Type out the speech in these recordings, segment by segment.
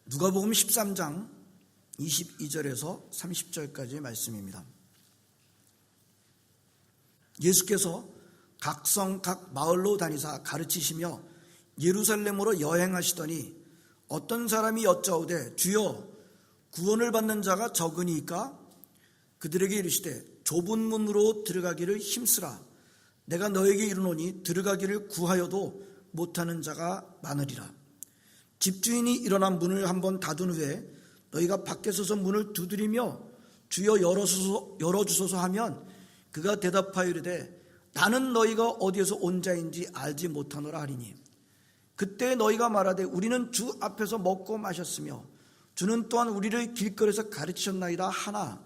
누가복음 13장 22절에서 30절까지의 말씀입니다. 예수께서 각 성 각 마을로 다니사 가르치시며 예루살렘으로 여행하시더니 어떤 사람이 여짜오되 주여 구원을 받는 자가 적으니까 그들에게 이르시되 좁은 문으로 들어가기를 힘쓰라. 내가 너에게 이르노니 들어가기를 구하여도 못하는 자가 많으리라. 집주인이 일어나 문을 한번 닫은 후에 너희가 밖에 서서 문을 두드리며 주여 열어주소서 하면 그가 대답하여 이르되 나는 너희가 어디에서 온 자인지 알지 못하노라 하리니 그때 너희가 말하되 우리는 주 앞에서 먹고 마셨으며 주는 또한 우리를 길거리에서 가르치셨나이다 하나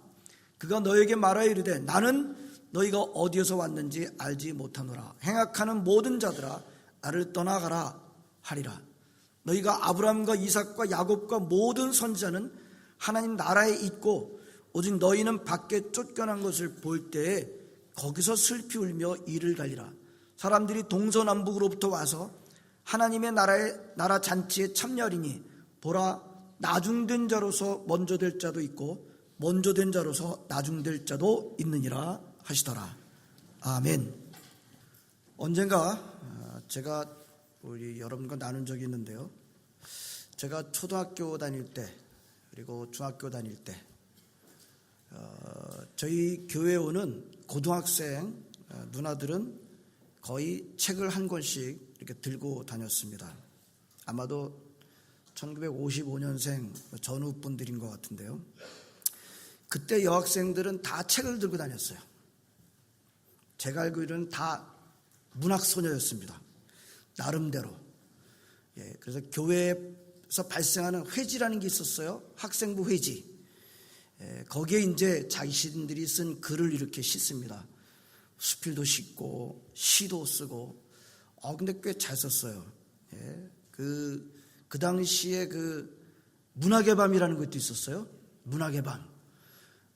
그가 너에게 말하여 이르되 나는 너희가 어디에서 왔는지 알지 못하노라. 행악하는 모든 자들아 나를 떠나가라 하리라. 너희가 아브라함과 이삭과 야곱과 모든 선지자는 하나님 나라에 있고 오직 너희는 밖에 쫓겨난 것을 볼 때에 거기서 슬피 울며 이를 갈리라. 사람들이 동서남북으로부터 와서 하나님의 나라 잔치에 참여하리니 보라 나중된 자로서 먼저 될 자도 있고 먼저 된 자로서 나중될 자도 있느니라 하시더라. 아멘. 언젠가 제가 우리 여러분과 나눈 적이 있는데요. 제가 초등학교 다닐 때 그리고 중학교 다닐 때 저희 교회에 오는 고등학생 누나들은 거의 책을 한 권씩 이렇게 들고 다녔습니다. 아마도 1955년생 전후 분들인 것 같은데요. 그때 여학생들은 다 책을 들고 다녔어요. 제가 알기로는 다 문학소녀였습니다. 나름대로. 그래서 교회에서 발생하는 회지라는 게 있었어요. 학생부 회지. 거기에 이제 자신들이 쓴 글을 이렇게 싣습니다. 수필도 싣고 시도 쓰고. 근데 꽤 잘 썼어요. 그 당시에 그 문학의 밤이라는 것도 있었어요. 문학의 밤.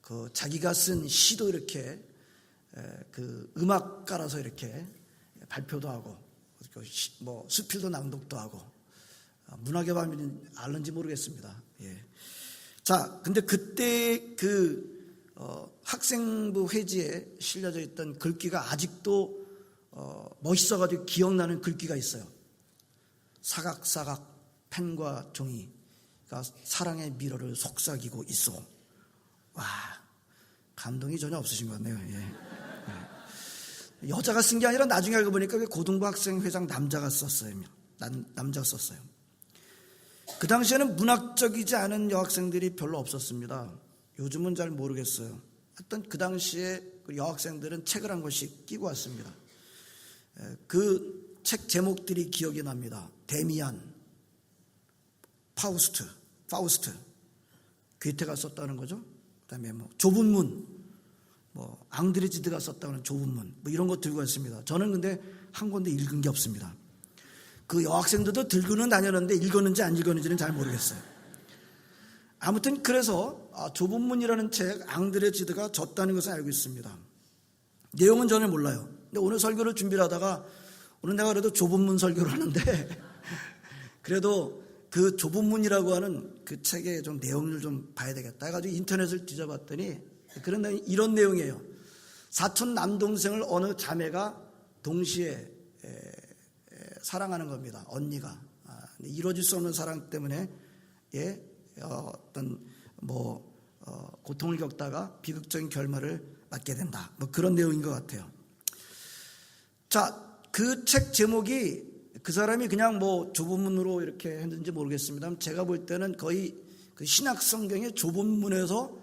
그 자기가 쓴 시도 이렇게 그 음악 깔아서 이렇게 발표도 하고 뭐 수필도 낭독도 하고 문학의 밤이는 알는지 모르겠습니다. 자, 근데 그때 그 학생부 회지에 실려져 있던 글귀가 아직도 멋있어가지고 기억나는 글귀가 있어요. 사각사각 펜과 종이가 사랑의 미로를 속삭이고 있어. 와, 감동이 전혀 없으신 것 같네요. 여자가 쓴 게 아니라 나중에 알고 보니까 고등부 학생회장 남자가 썼어요. 남자가 썼어요. 그 당시에는 문학적이지 않은 여학생들이 별로 없었습니다. 요즘은 잘 모르겠어요. 하여튼 그 당시에 여학생들은 책을 한 권씩 끼고 왔습니다. 그 책 제목들이 기억이 납니다. 데미안, 파우스트, 괴테가 썼다는 거죠. 그다음에 뭐 좁은 문, 뭐 앙드레지드가 썼다는 좁은 문, 뭐 이런 거 들고 왔습니다. 저는 근데 한 권도 읽은 게 없습니다. 그 여학생들도 들고는 다녔는데 읽었는지 안 읽었는지는 잘 모르겠어요. 아무튼 그래서 좁은 문이라는 책 앙드레지드가 졌다는 것을 알고 있습니다. 내용은 전혀 몰라요. 근데 오늘 설교를 준비를 하다가 오늘 내가 그래도 좁은 문 설교를 하는데 그래도 그 좁은 문이라고 하는 그 책의 좀 내용을 좀 봐야 되겠다 해가지고 인터넷을 뒤져봤더니 이런 내용이에요. 사촌 남동생을 어느 자매가 동시에 사랑하는 겁니다. 언니가 이루어질 수 없는 사랑 때문에 어떤 고통을 겪다가 비극적인 결말을 맞게 된다. 뭐 그런 내용인 것 같아요. 자, 그 책 제목이 그 사람이 그냥 뭐 좁은 문으로 이렇게 했는지 모르겠습니다. 제가 볼 때는 거의 그 신약 성경의 좁은 문에서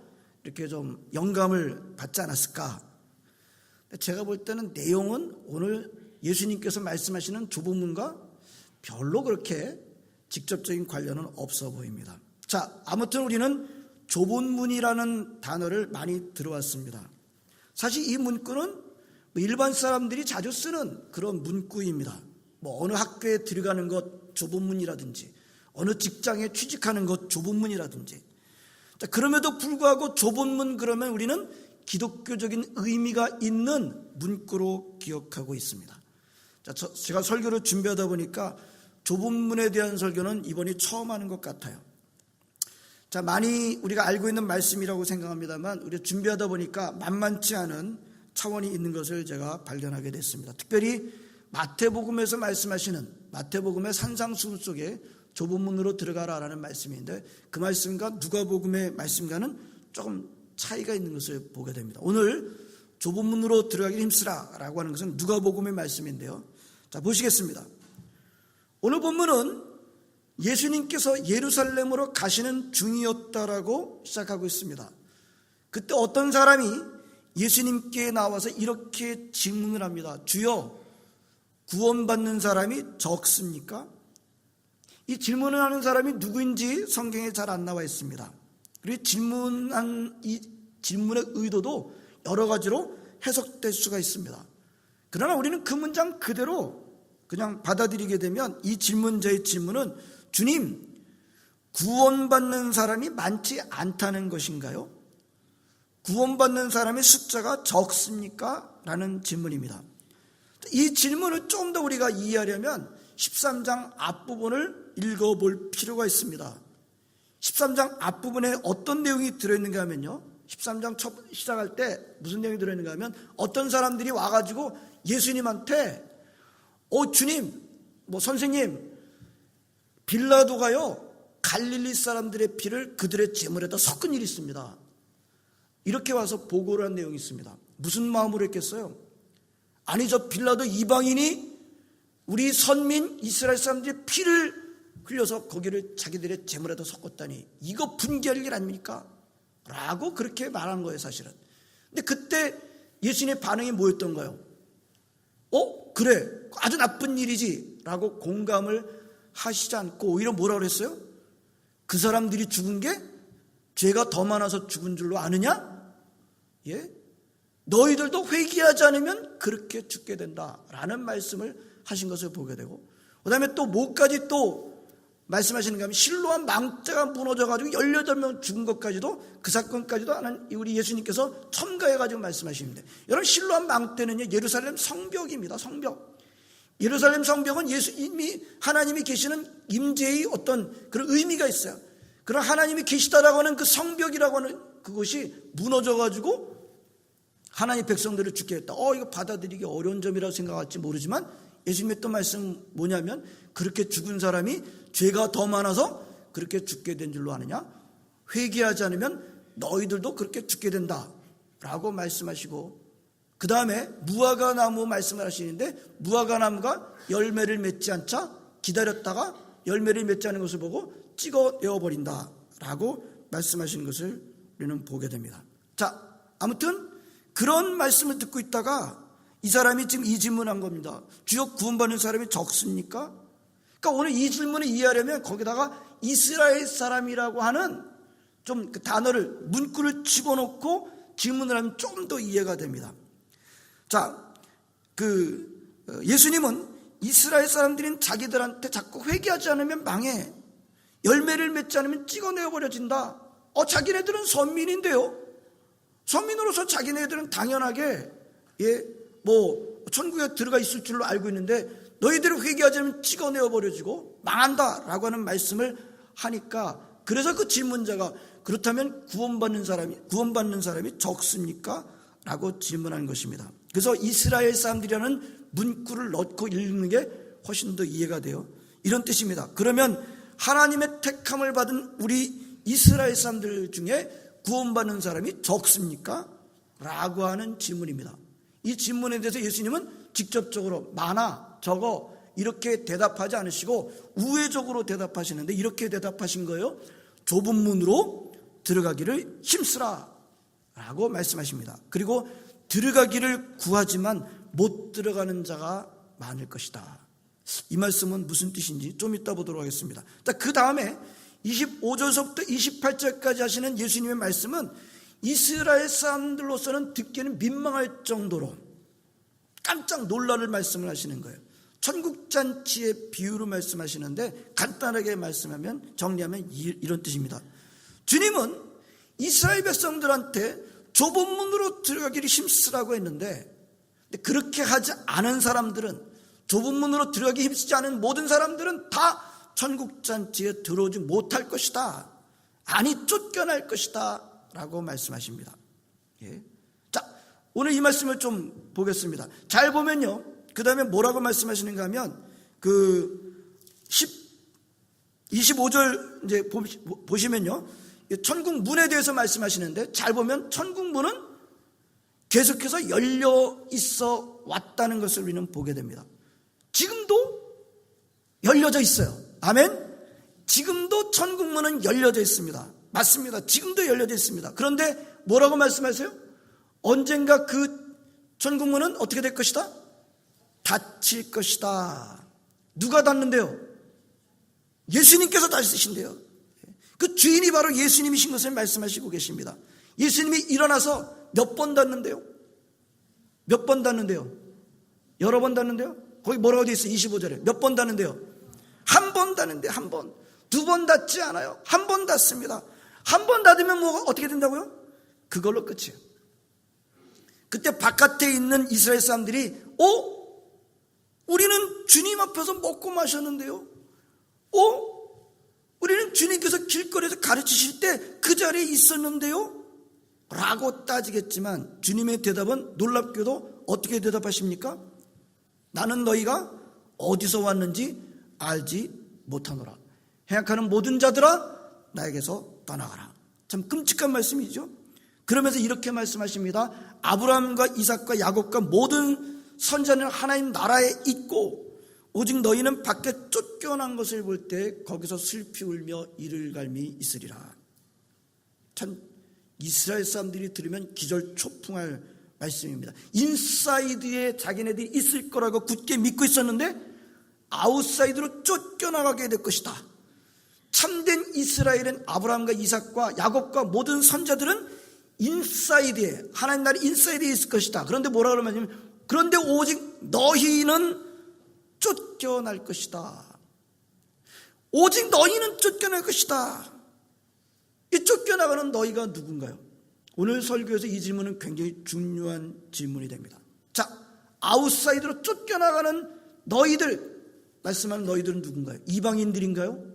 이렇게 좀 영감을 받지 않았을까. 제가 볼 때는 내용은 오늘 예수님께서 말씀하시는 좁은 문과 별로 그렇게 직접적인 관련은 없어 보입니다. 자, 아무튼 우리는 좁은 문이라는 단어를 많이 들어왔습니다. 사실 이 문구는 일반 사람들이 자주 쓰는 그런 문구입니다. 뭐 어느 학교에 들어가는 것 좁은 문이라든지 어느 직장에 취직하는 것 좁은 문이라든지. 자, 그럼에도 불구하고 좁은 문 그러면 우리는 기독교적인 의미가 있는 문구로 기억하고 있습니다. 자, 제가 설교를 준비하다 보니까 좁은 문에 대한 설교는 이번이 처음 하는 것 같아요. 자, 많이 우리가 알고 있는 말씀이라고 생각합니다만 우리가 준비하다 보니까 만만치 않은 차원이 있는 것을 제가 발견하게 됐습니다. 특별히 마태복음에서 말씀하시는 마태복음의 산상수훈 속에 좁은 문으로 들어가라라는 말씀인데 그 말씀과 누가복음의 말씀과는 조금 차이가 있는 것을 보게 됩니다. 오늘 좁은 문으로 들어가기 힘쓰라라고 하는 것은 누가복음의 말씀인데요. 자, 보시겠습니다. 오늘 본문은 예수님께서 예루살렘으로 가시는 중이었다라고 시작하고 있습니다. 그때 어떤 사람이 예수님께 나와서 이렇게 질문을 합니다. 주여, 구원받는 사람이 적습니까? 이 질문을 하는 사람이 누구인지 성경에 잘 안 나와 있습니다. 그리고 질문한 이 질문의 의도도 여러 가지로 해석될 수가 있습니다. 그러나 우리는 그 문장 그대로 그냥 받아들이게 되면 이 질문자의 질문은 주님, 구원받는 사람이 많지 않다는 것인가요? 구원받는 사람의 숫자가 적습니까? 라는 질문입니다. 이 질문을 좀 더 우리가 이해하려면 13장 앞부분을 읽어볼 필요가 있습니다. 13장 앞부분에 어떤 내용이 들어있는가 하면요, 13장 시작할 때 무슨 내용이 들어있는가 하면 어떤 사람들이 와가지고 예수님한테 주님, 선생님, 빌라도가요 갈릴리 사람들의 피를 그들의 제물에다 섞은 일이 있습니다. 이렇게 와서 보고를 한 내용이 있습니다. 무슨 마음으로 했겠어요? 아니, 저 빌라도 이방인이 우리 선민 이스라엘 사람들의 피를 흘려서 거기를 자기들의 제물에다 섞었다니 이거 분개할 일 아닙니까? 라고 그렇게 말한 거예요, 사실은. 근데 그때 예수님의 반응이 뭐였던가요? 그래, 아주 나쁜 일이지 라고 공감을 하시지 않고 오히려 뭐라고 했어요? 그 사람들이 죽은 게 죄가 더 많아서 죽은 줄로 아느냐? 예? 너희들도 회개하지 않으면 그렇게 죽게 된다라는 말씀을 하신 것을 보게 되고, 그 다음에 또 뭐까지 또 말씀하시는가 하면 실로암 망자가 무너져가지고 18명 죽은 것까지도, 그 사건까지도 우리 예수님께서 첨가해가지고 말씀하시는데, 여러분 실로암 망대는요 예루살렘 성벽입니다. 성벽. 예루살렘 성벽은 예수님이 하나님이 계시는 임재의 어떤 그런 의미가 있어요. 그런 하나님이 계시다라고 하는 그 성벽이라고 하는 그것이 무너져가지고 하나님 백성들을 죽게 했다. 이거 받아들이기 어려운 점이라고 생각할지 모르지만 예수님의 또 말씀 뭐냐면 그렇게 죽은 사람이 죄가 더 많아서 그렇게 죽게 된 줄로 아느냐? 회개하지 않으면 너희들도 그렇게 죽게 된다 라고 말씀하시고, 그 다음에 무화과 나무 말씀을 하시는데 무화과 나무가 열매를 맺지 않자 기다렸다가 열매를 맺지 않은 것을 보고 찍어내어 버린다 라고 말씀하시는 것을 우리는 보게 됩니다. 자, 아무튼 그런 말씀을 듣고 있다가 이 사람이 지금 이 질문한 겁니다. 주여, 구원받는 사람이 적습니까? 그러니까 오늘 이 질문을 이해하려면 거기다가 이스라엘 사람이라고 하는 좀 그 단어를 문구를 집어넣고 질문을 하면 좀 더 이해가 됩니다. 자, 예수님은 이스라엘 사람들인 자기들한테 자꾸 회개하지 않으면 망해, 열매를 맺지 않으면 찍어내어 버려진다. 자기네들은 선민인데요. 선민으로서 자기네들은 당연하게 천국에 들어가 있을 줄로 알고 있는데 너희들이 회개하지 않으면 찍어내어 버려지고 망한다라고 하는 말씀을 하니까, 그래서 그 질문자가 그렇다면 구원받는 사람이 적습니까? 라고 질문하는 것입니다. 그래서 이스라엘 사람들이라는 문구를 넣고 읽는 게 훨씬 더 이해가 돼요. 이런 뜻입니다. 그러면 하나님의 택함을 받은 우리 이스라엘 사람들 중에 구원받는 사람이 적습니까? 라고 하는 질문입니다. 이 질문에 대해서 예수님은 직접적으로 많아, 적어 이렇게 대답하지 않으시고 우회적으로 대답하시는데 이렇게 대답하신 거예요. 좁은 문으로 들어가기를 힘쓰라 라고 말씀하십니다. 그리고 들어가기를 구하지만 못 들어가는 자가 많을 것이다. 이 말씀은 무슨 뜻인지 좀 이따 보도록 하겠습니다. 그 다음에 25절서부터 28절까지 하시는 예수님의 말씀은 이스라엘 사람들로서는 듣기에는 민망할 정도로 깜짝 놀랄 말씀을 하시는 거예요. 천국잔치의 비유로 말씀하시는데 간단하게 말씀하면, 정리하면 이런 뜻입니다. 주님은 이스라엘 백성들한테 좁은 문으로 들어가기를 힘쓰라고 했는데, 그렇게 하지 않은 사람들은, 좁은 문으로 들어가기 힘쓰지 않은 모든 사람들은 다 천국잔치에 들어오지 못할 것이다. 아니 쫓겨날 것이다 라고 말씀하십니다. 예. 자, 오늘 이 말씀을 좀 보겠습니다. 잘 보면요, 그 다음에 뭐라고 말씀하시는가 하면 25절 이제 보시면요, 천국 문에 대해서 말씀하시는데, 잘 보면 천국 문은 계속해서 열려 있어 왔다는 것을 우리는 보게 됩니다. 지금도 열려져 있어요. 아멘. 지금도 천국 문은 열려져 있습니다. 맞습니다. 지금도 열려져 있습니다. 그런데 뭐라고 말씀하세요? 언젠가 그 천국 문은 어떻게 될 것이다? 닫힐 것이다. 누가 닫는데요? 예수님께서 닫으신대요. 그 주인이 바로 예수님이신 것을 말씀하시고 계십니다. 예수님이 일어나서 몇 번 닫는데요? 몇 번 닫는데요? 여러 번 닫는데요? 거기 뭐라고 되어 있어요? 25절에 몇 번 닫는데요? 한 번 닫는데요. 한 번. 두 번 닫지 않아요. 한 번 닫습니다. 한 번 닫으면 뭐가 어떻게 된다고요? 그걸로 끝이에요. 그때 바깥에 있는 이스라엘 사람들이 우리는 주님 앞에서 먹고 마셨는데요. 우리는 주님께서 길거리에서 가르치실 때 그 자리에 있었는데요 라고 따지겠지만, 주님의 대답은 놀랍게도 어떻게 대답하십니까? 나는 너희가 어디서 왔는지 알지 못하노라. 행악하는 모든 자들아 나에게서 떠나가라. 참 끔찍한 말씀이죠. 그러면서 이렇게 말씀하십니다. 아브라함과 이삭과 야곱과 모든 선자는 하나님 나라에 있고 오직 너희는 밖에 쫓겨난 것을 볼 때 거기서 슬피 울며 이를 갈미 있으리라. 참 이스라엘 사람들이 들으면 기절초풍할 말씀입니다. 인사이드에 자기네들이 있을 거라고 굳게 믿고 있었는데 아웃사이드로 쫓겨나가게 될 것이다. 참된 이스라엘은 아브라함과 이삭과 야곱과 모든 선자들은 인사이드에, 하나님 나라 인사이드에 있을 것이다. 그런데 뭐라 그러냐면, 그런데 오직 너희는 쫓겨날 것이다. 오직 너희는 쫓겨날 것이다. 이 쫓겨나가는 너희가 누군가요? 오늘 설교에서 이 질문은 굉장히 중요한 질문이 됩니다. 자, 아웃사이드로 쫓겨나가는 너희들, 말씀하는 너희들은 누군가요? 이방인들인가요?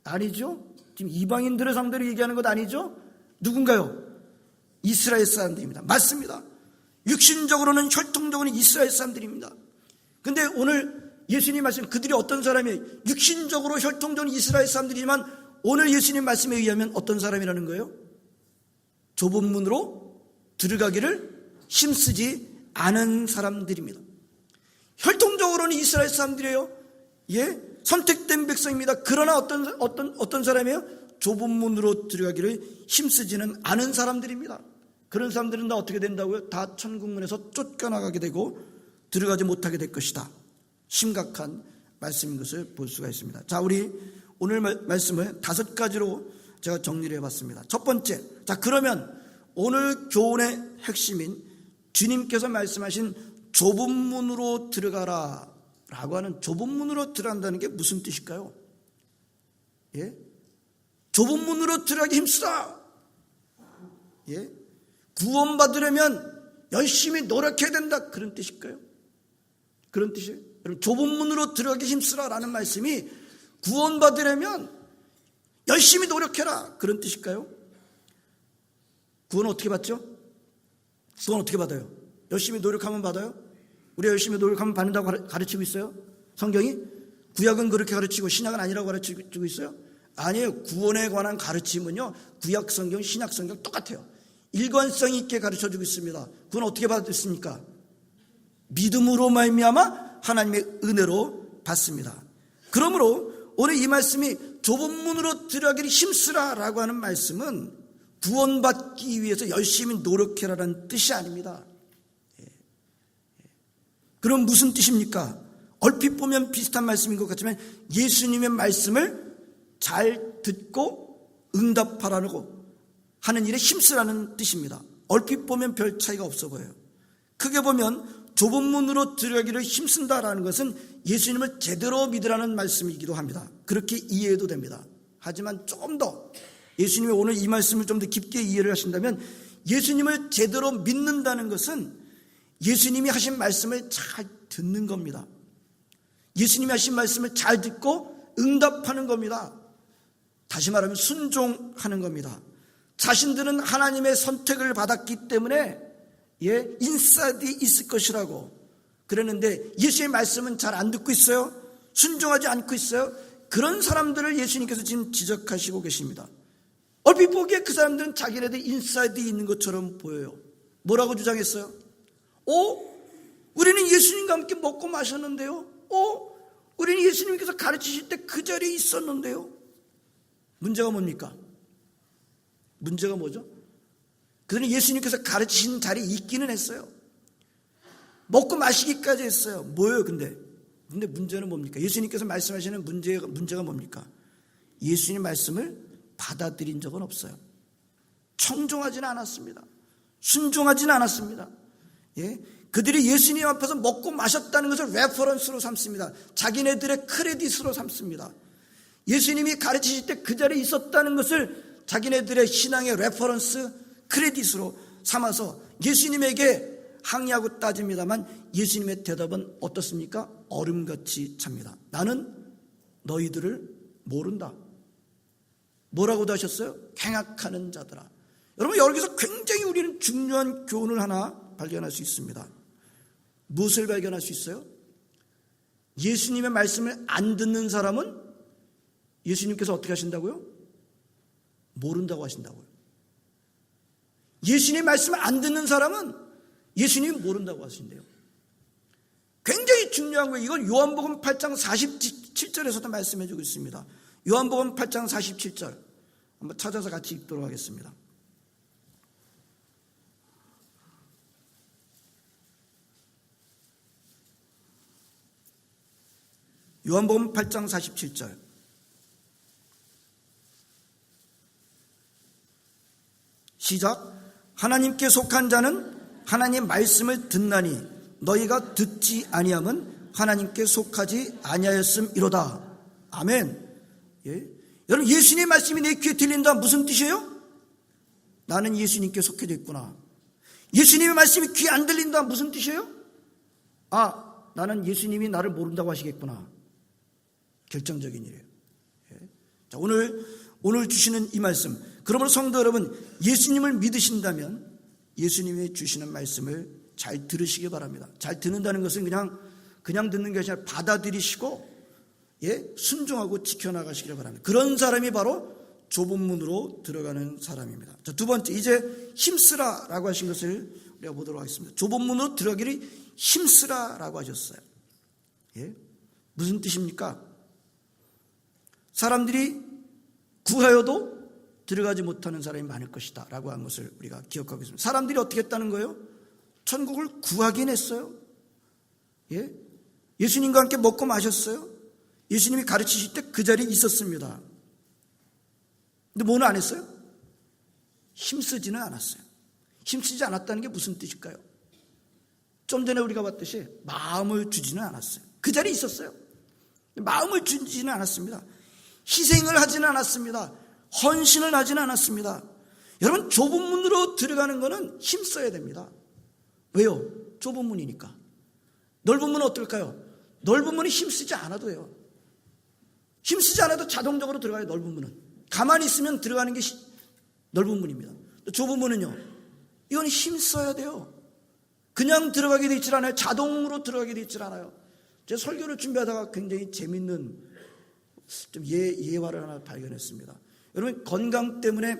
아니죠. 지금 이방인들을 상대로 얘기하는 것 아니죠. 누군가요? 이스라엘 사람들입니다. 맞습니다. 육신적으로는 혈통적으로는 이스라엘 사람들입니다. 근데 오늘 예수님 말씀, 그들이 어떤 사람이에요? 육신적으로 혈통적으로 이스라엘 사람들이지만 오늘 예수님 말씀에 의하면 어떤 사람이라는 거예요? 좁은 문으로 들어가기를 힘쓰지 않은 사람들입니다. 혈통적으로는 이스라엘 사람들이에요. 예, 선택된 백성입니다. 그러나 어떤 사람이에요? 좁은 문으로 들어가기를 힘쓰지는 않은 사람들입니다. 그런 사람들은 다 어떻게 된다고요? 다 천국문에서 쫓겨나가게 되고 들어가지 못하게 될 것이다. 심각한 말씀인 것을 볼 수가 있습니다. 자, 우리 오늘 말씀을 5가지로 제가 정리를 해봤습니다. 첫 번째, 자, 그러면 오늘 교훈의 핵심인 주님께서 말씀하신 좁은 문으로 들어가라 라고 하는, 좁은 문으로 들어간다는 게 무슨 뜻일까요? 예? 좁은 문으로 들어가기 힘쓰라. 예? 구원받으려면 열심히 노력해야 된다, 그런 뜻일까요? 그런 뜻이에요. 여러분, 좁은 문으로 들어가기 힘쓰라 라는 말씀이 구원받으려면 열심히 노력해라, 그런 뜻일까요? 구원 어떻게 받죠? 구원 어떻게 받아요? 열심히 노력하면 받아요? 우리가 열심히 노력하면 받는다고 가르치고 있어요? 성경이? 구약은 그렇게 가르치고 신약은 아니라고 가르치고 있어요? 아니에요. 구원에 관한 가르침은요, 구약 성경, 신약 성경 똑같아요. 일관성 있게 가르쳐주고 있습니다. 그건 어떻게 받았습니까? 믿음으로 말미암아 하나님의 은혜로 받습니다. 그러므로 오늘 이 말씀이 좁은 문으로 들어가기를 힘쓰라 라고 하는 말씀은 구원받기 위해서 열심히 노력해라라는 뜻이 아닙니다. 그럼 무슨 뜻입니까? 얼핏 보면 비슷한 말씀인 것 같지만 예수님의 말씀을 잘 듣고 응답하라고 하는 일에 힘쓰라는 뜻입니다. 얼핏 보면 별 차이가 없어 보여요. 크게 보면 좁은 문으로 들어가기를 힘쓴다라는 것은 예수님을 제대로 믿으라는 말씀이기도 합니다. 그렇게 이해해도 됩니다. 하지만 조금 더 예수님이 오늘 이 말씀을 좀 더 깊게 이해를 하신다면, 예수님을 제대로 믿는다는 것은 예수님이 하신 말씀을 잘 듣는 겁니다. 예수님이 하신 말씀을 잘 듣고 응답하는 겁니다. 다시 말하면 순종하는 겁니다. 자신들은 하나님의 선택을 받았기 때문에 인사이드에 있을 것이라고 그랬는데 예수의 말씀은 잘 안 듣고 있어요. 순종하지 않고 있어요. 그런 사람들을 예수님께서 지금 지적하시고 계십니다. 얼핏 보기에 그 사람들은 자기네들 인사이드에 있는 것처럼 보여요. 뭐라고 주장했어요? 우리는 예수님과 함께 먹고 마셨는데요. 우리는 예수님께서 가르치실 때 그 자리에 있었는데요. 문제가 뭡니까? 문제가 뭐죠? 그들은 예수님께서 가르치신 자리에 있기는 했어요. 먹고 마시기까지 했어요. 뭐예요 근데 문제는 뭡니까? 예수님께서 말씀하시는 문제가 뭡니까? 예수님 말씀을 받아들인 적은 없어요. 청종하지는 않았습니다. 순종하지는 않았습니다. 그들이 예수님 앞에서 먹고 마셨다는 것을 레퍼런스로 삼습니다. 자기네들의 크레딧으로 삼습니다. 예수님이 가르치실 때 그 자리에 있었다는 것을 자기네들의 신앙의 레퍼런스 크레딧으로 삼아서 예수님에게 항의하고 따집니다만 예수님의 대답은 어떻습니까? 얼음같이 찹니다. 나는 너희들을 모른다. 뭐라고도 하셨어요? 행악하는 자들아. 여러분 여기서 굉장히 우리는 중요한 교훈을 하나 발견할 수 있습니다. 무엇을 발견할 수 있어요? 예수님의 말씀을 안 듣는 사람은 예수님께서 어떻게 하신다고요? 모른다고 하신다고요. 예수님의 말씀을 안 듣는 사람은 예수님이 모른다고 하신대요. 굉장히 중요한 거예요. 이건 요한복음 8장 47절에서도 말씀해 주고 있습니다. 요한복음 8장 47절 한번 찾아서 같이 읽도록 하겠습니다. 요한복음 8장 47절 시작. 하나님께 속한 자는 하나님의 말씀을 듣나니 너희가 듣지 아니함은 하나님께 속하지 아니하였음이로다. 아멘. 여러분 예수님의 말씀이 내 귀에 들린다 무슨 뜻이에요? 나는 예수님께 속해져 있구나. 예수님의 말씀이 귀에 안 들린다 무슨 뜻이에요? 나는 예수님이 나를 모른다고 하시겠구나. 결정적인 일이에요. 자, 오늘 주시는 이 말씀, 그러므로 성도 여러분, 예수님을 믿으신다면 예수님이 주시는 말씀을 잘 들으시기 바랍니다. 잘 듣는다는 것은 그냥 듣는 게 아니라 받아들이시고 순종하고 지켜나가시기를 바랍니다. 그런 사람이 바로 좁은 문으로 들어가는 사람입니다. 자, 두 번째, 이제 힘쓰라라고 하신 것을 우리가 보도록 하겠습니다. 좁은 문으로 들어가기를 힘쓰라라고 하셨어요. 무슨 뜻입니까? 사람들이 구하여도 들어가지 못하는 사람이 많을 것이다 라고 한 것을 우리가 기억하고 있습니다. 사람들이 어떻게 했다는 거예요? 천국을 구하긴 했어요. 예수님과 함께 먹고 마셨어요. 예수님이 가르치실 때 그 자리에 있었습니다. 근데 뭐는 안 했어요? 힘쓰지는 않았어요. 힘쓰지 않았다는 게 무슨 뜻일까요? 좀 전에 우리가 봤듯이 마음을 주지는 않았어요. 그 자리에 있었어요. 마음을 주지는 않았습니다. 희생을 하지는 않았습니다. 헌신을 하지는 않았습니다. 여러분 좁은 문으로 들어가는 것은 힘써야 됩니다. 왜요? 좁은 문이니까. 넓은 문은 어떨까요? 넓은 문은 힘쓰지 않아도 해요. 힘쓰지 않아도 자동적으로 들어가요. 넓은 문은 가만히 있으면 들어가는 게 넓은 문입니다. 좁은 문은요, 이건 힘써야 돼요. 그냥 들어가게 되어 있질 않아요. 자동으로 들어가게 되어 있질 않아요. 제가 설교를 준비하다가 굉장히 재밌는 좀 예화를 하나 발견했습니다. 여러분 건강 때문에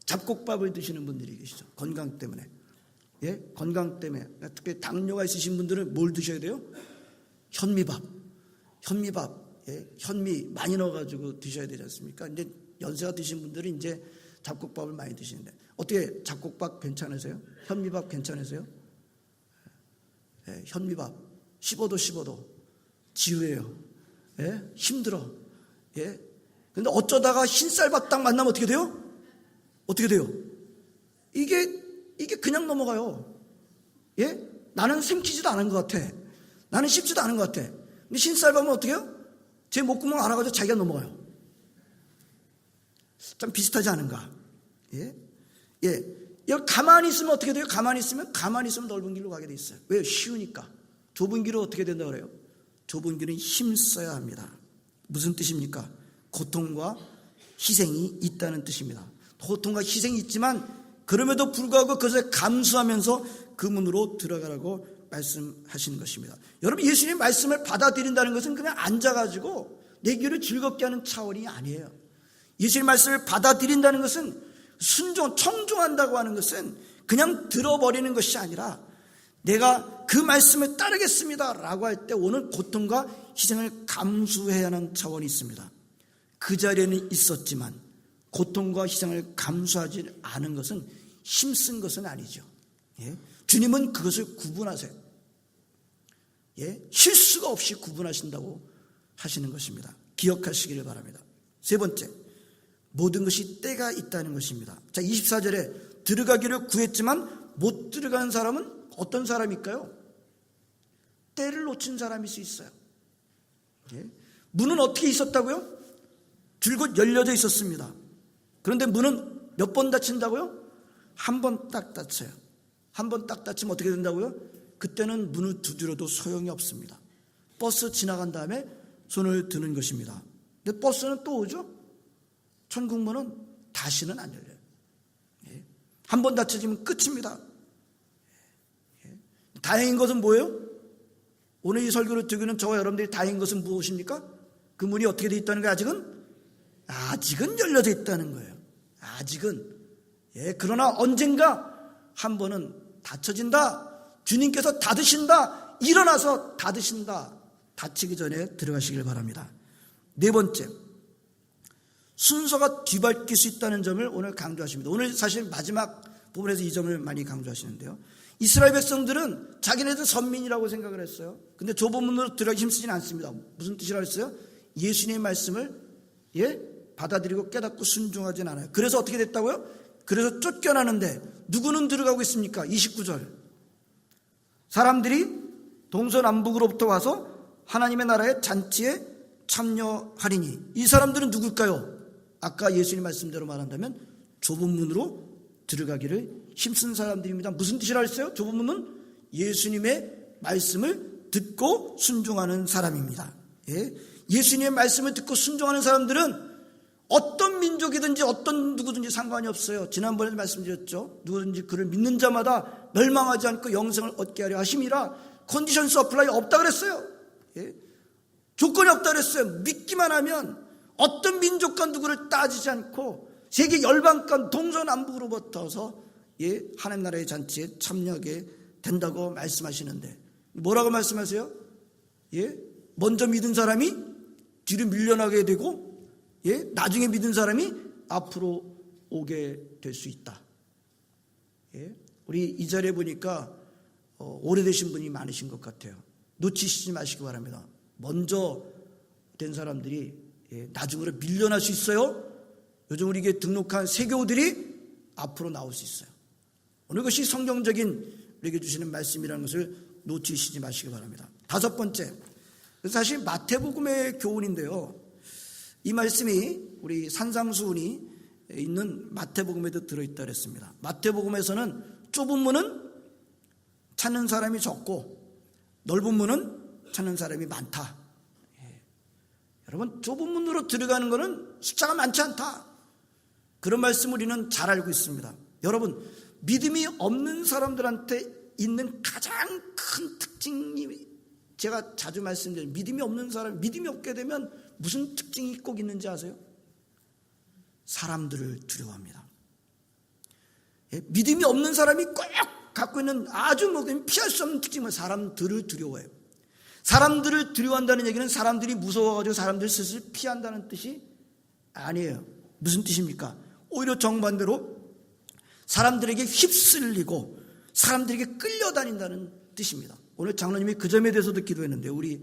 잡곡밥을 드시는 분들이 계시죠. 건강 때문에. 건강 때문에. 특히 당뇨가 있으신 분들은 뭘 드셔야 돼요? 현미밥. 현미 많이 넣어가지고 드셔야 되지 않습니까? 이제 연세가 드신 분들은 이제 잡곡밥을 많이 드시는데 어떻게 잡곡밥 괜찮으세요? 현미밥 괜찮으세요? 현미밥 15도 지루해요. 힘들어. 근데 어쩌다가 흰쌀밥 딱 만나면 어떻게 돼요? 이게 그냥 넘어가요. 나는 생기지도 않은 것 같아. 나는 쉽지도 않은 것 같아. 근데 흰쌀밥은 어떻게 해요? 제 목구멍 알아가지고 자기가 넘어가요. 참 비슷하지 않은가? 가만히 있으면 어떻게 돼요? 가만히 있으면 넓은 길로 가게 돼 있어요. 왜요? 쉬우니까. 좁은 길은 어떻게 된다고 그래요? 좁은 길은 힘써야 합니다. 무슨 뜻입니까? 고통과 희생이 있다는 뜻입니다. 고통과 희생이 있지만 그럼에도 불구하고 그것을 감수하면서 그 문으로 들어가라고 말씀하시는 것입니다. 여러분, 예수님의 말씀을 받아들인다는 것은 그냥 앉아가지고 내 귀를 즐겁게 하는 차원이 아니에요. 예수님의 말씀을 받아들인다는 것은 청종한다고 하는 것은 그냥 들어버리는 것이 아니라 내가 그 말씀을 따르겠습니다 라고 할 때 오는 고통과 희생을 감수해야 하는 차원이 있습니다. 그 자리에는 있었지만 고통과 희생을 감수하지 않은 것은 힘쓴 것은 아니죠. 주님은 그것을 구분하세요. 실수가 없이 구분하신다고 하시는 것입니다. 기억하시기를 바랍니다. 세 번째, 모든 것이 때가 있다는 것입니다. 자, 24절에 들어가기를 구했지만 못 들어가는 사람은 어떤 사람일까요? 때를 놓친 사람일 수 있어요. 문은 어떻게 있었다고요? 줄곧 열려져 있었습니다. 그런데 문은 몇 번 닫힌다고요? 한 번 딱 닫혀요. 한 번 딱 닫히면 어떻게 된다고요? 그때는 문을 두드려도 소용이 없습니다. 버스 지나간 다음에 손을 드는 것입니다. 근데 버스는 또 오죠? 천국문은 다시는 안 열려요. 한 번 닫혀지면 끝입니다. 다행인 것은 뭐예요? 오늘 이 설교를 듣는 저와 여러분들이 다행인 것은 무엇입니까? 그 문이 어떻게 되어 있다는 거예요? 아직은 열려져 있다는 거예요. 아직은. 그러나 언젠가 한 번은 닫혀진다. 주님께서 닫으신다. 일어나서 닫으신다. 닫히기 전에 들어가시길 바랍니다. 네 번째, 순서가 뒤바뀔 수 있다는 점을 오늘 강조하십니다. 오늘 사실 마지막 부분에서 이 점을 많이 강조하시는데요. 이스라엘 백성들은 자기네들 선민이라고 생각을 했어요. 근데 좁은 문으로 들어가기 힘쓰진 않습니다. 무슨 뜻이라고 했어요? 예수님의 말씀을 받아들이고 깨닫고 순종하진 않아요. 그래서 어떻게 됐다고요? 그래서 쫓겨나는데 누구는 들어가고 있습니까? 29절. 사람들이 동서남북으로부터 와서 하나님의 나라의 잔치에 참여하리니. 이 사람들은 누굴까요? 아까 예수님 말씀대로 말한다면 좁은 문으로 들어가기를 힘쓴 사람들입니다. 무슨 뜻이라 했어요? 좁은 문은 예수님의 말씀을 듣고 순종하는 사람입니다. 예수님의 말씀을 듣고 순종하는 사람들은 어떤 민족이든지 어떤 누구든지 상관이 없어요. 지난번에 말씀드렸죠. 누구든지 그를 믿는 자마다 멸망하지 않고 영생을 얻게 하려 하심이라. 컨디션 서플라이 없다 그랬어요. 조건이 없다 그랬어요. 믿기만 하면 어떤 민족과 누구를 따지지 않고 세계 열방간 동서남북으로부터서 하나님 나라의 잔치에 참여하게 된다고 말씀하시는데 뭐라고 말씀하세요? 먼저 믿은 사람이 뒤로 밀려나게 되고 나중에 믿은 사람이 앞으로 오게 될 수 있다. 우리 이 자리에 보니까 오래되신 분이 많으신 것 같아요. 놓치시지 마시기 바랍니다. 먼저 된 사람들이 나중으로 밀려날 수 있어요. 요즘 우리에게 등록한 세교들이 앞으로 나올 수 있어요. 오늘 것이 성경적인 우리에게 주시는 말씀이라는 것을 놓치시지 마시기 바랍니다. 다섯 번째, 사실 마태복음의 교훈인데요. 이 말씀이 우리 산상수훈이 있는 마태복음에도 들어있다 그랬습니다. 마태복음에서는 좁은 문은 찾는 사람이 적고 넓은 문은 찾는 사람이 많다. 여러분, 좁은 문으로 들어가는 것은 숫자가 많지 않다. 그런 말씀 우리는 잘 알고 있습니다. 여러분, 믿음이 없는 사람들한테 있는 가장 큰 특징이 제가 자주 말씀드리는 믿음이 없는 사람, 믿음이 없게 되면 무슨 특징이 꼭 있는지 아세요? 사람들을 두려워합니다. 믿음이 없는 사람이 꼭 갖고 있는 아주 피할 수 없는 특징은 사람들을 두려워해요. 사람들을 두려워한다는 얘기는 사람들이 무서워가지고 사람들을 슬슬 피한다는 뜻이 아니에요. 무슨 뜻입니까? 오히려 정반대로 사람들에게 휩쓸리고 사람들에게 끌려다닌다는 뜻입니다. 오늘 장로님이 그 점에 대해서도 기도했는데, 우리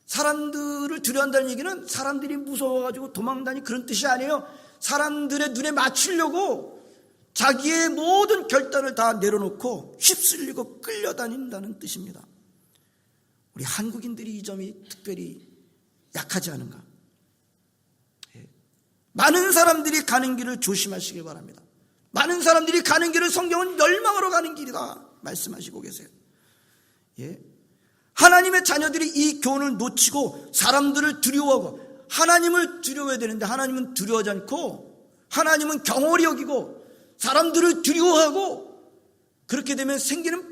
사람들을 두려워한다는 얘기는 사람들이 무서워가지고 도망다니 그런 뜻이 아니에요. 사람들의 눈에 맞추려고 자기의 모든 결단을 다 내려놓고 휩쓸리고 끌려다닌다는 뜻입니다. 우리 한국인들이 이 점이 특별히 약하지 않은가? 많은 사람들이 가는 길을 조심하시길 바랍니다. 많은 사람들이 가는 길을 성경은 멸망으로 가는 길이다 말씀하시고 계세요. 하나님의 자녀들이 이 교훈을 놓치고 사람들을 두려워하고 하나님을 두려워해야 되는데 하나님은 두려워하지 않고 하나님은 경홀히 여기고 사람들을 두려워하고 그렇게 되면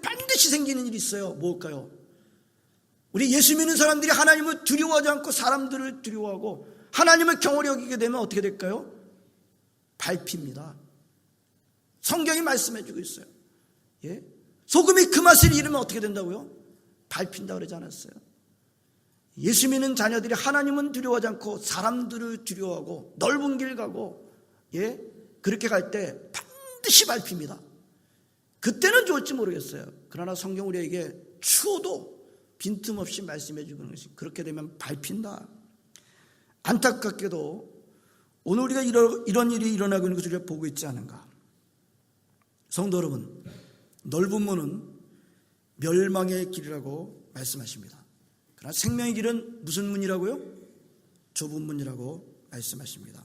반드시 생기는 일이 있어요. 뭘까요? 우리 예수 믿는 사람들이 하나님을 두려워하지 않고 사람들을 두려워하고 하나님을 경홀히 여기게 되면 어떻게 될까요? 밟힙니다. 성경이 말씀해주고 있어요. 예? 소금이 그 맛을 잃으면 어떻게 된다고요? 밟힌다 그러지 않았어요? 예수 믿는 자녀들이 하나님은 두려워하지 않고 사람들을 두려워하고 넓은 길 가고 예? 그렇게 갈 때 반드시 밟힙니다. 그때는 좋을지 모르겠어요. 그러나 성경 우리에게 추호도 빈틈없이 말씀해 주는 것이 그렇게 되면 밟힌다. 안타깝게도 오늘 우리가 이런 일이 일어나고 있는 것을 우리가 보고 있지 않은가. 성도 여러분, 넓은 문은 멸망의 길이라고 말씀하십니다. 그러나 생명의 길은 무슨 문이라고요? 좁은 문이라고 말씀하십니다.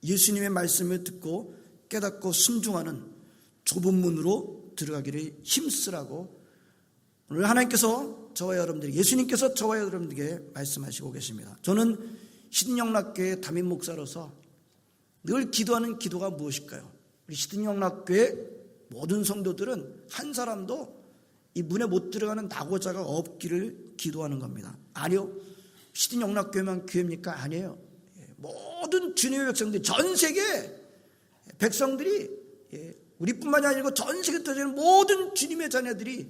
예수님의 말씀을 듣고 깨닫고 순종하는 좁은 문으로 들어가기를 힘쓰라고 오늘 하나님께서 저와 여러분들이 예수님께서 저와 여러분들에게 말씀하시고 계십니다. 저는 시든영락교회 담임 목사로서 늘 기도하는 기도가 무엇일까요? 우리 시든영락교회 모든 성도들은 한 사람도 이 문에 못 들어가는 낙오자가 없기를 기도하는 겁니다. 아니요. 시든영락교회만 교회입니까? 아니에요. 모든 주님의 백성들이 전 세계 백성들이 우리뿐만이 아니고 전 세계에 터지는 모든 주님의 자녀들이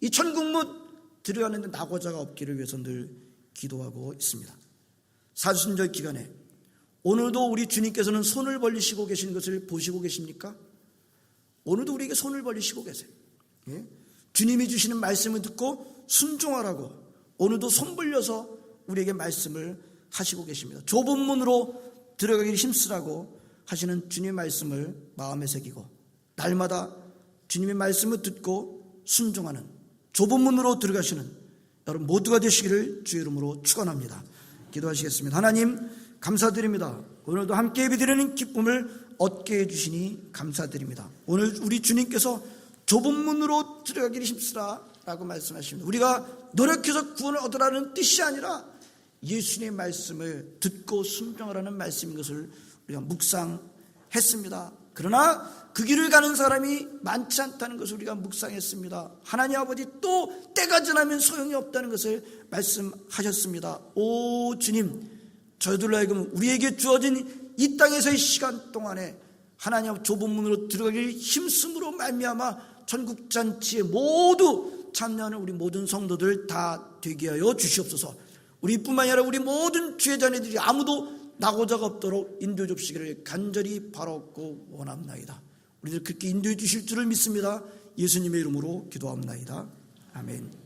이 천국문 들어가는데 낙오자가 없기를 위해서 늘 기도하고 있습니다. 사순절 기간에 오늘도 우리 주님께서는 손을 벌리시고 계신 것을 보시고 계십니까? 오늘도 우리에게 손을 벌리시고 계세요. 주님이 주시는 말씀을 듣고 순종하라고 오늘도 손 벌려서 우리에게 말씀을 하시고 계십니다. 좁은 문으로 들어가기를 힘쓰라고 하시는 주님의 말씀을 마음에 새기고 날마다 주님의 말씀을 듣고 순종하는 좁은 문으로 들어가시는 여러분 모두가 되시기를 주의 이름으로 축원합니다. 기도하시겠습니다. 하나님 감사드립니다. 오늘도 함께 예배드리는 기쁨을 얻게 해주시니 감사드립니다. 오늘 우리 주님께서 좁은 문으로 들어가기를 힘쓰라 라고 말씀하십니다. 우리가 노력해서 구원을 얻으라는 뜻이 아니라 예수님의 말씀을 듣고 순종하라는 말씀인 것을 우리가 묵상했습니다. 그러나 그 길을 가는 사람이 많지 않다는 것을 우리가 묵상했습니다. 하나님 아버지 또 때가 지나면 소용이 없다는 것을 말씀하셨습니다. 오 주님, 저희들로 하여금 우리에게 주어진 이 땅에서의 시간 동안에 하나님 좁은 문으로 들어가길 힘쓰므로 말미암아 천국잔치에 모두 참여하는 우리 모든 성도들 다 되게 하여 주시옵소서. 우리뿐만 아니라 우리 모든 주의 자녀들이 아무도 낙오자가 없도록 인도해 주시기를 간절히 바라옵고 원합나이다. 우리들 그렇게 인도해 주실 줄을 믿습니다. 예수님의 이름으로 기도합나이다. 아멘.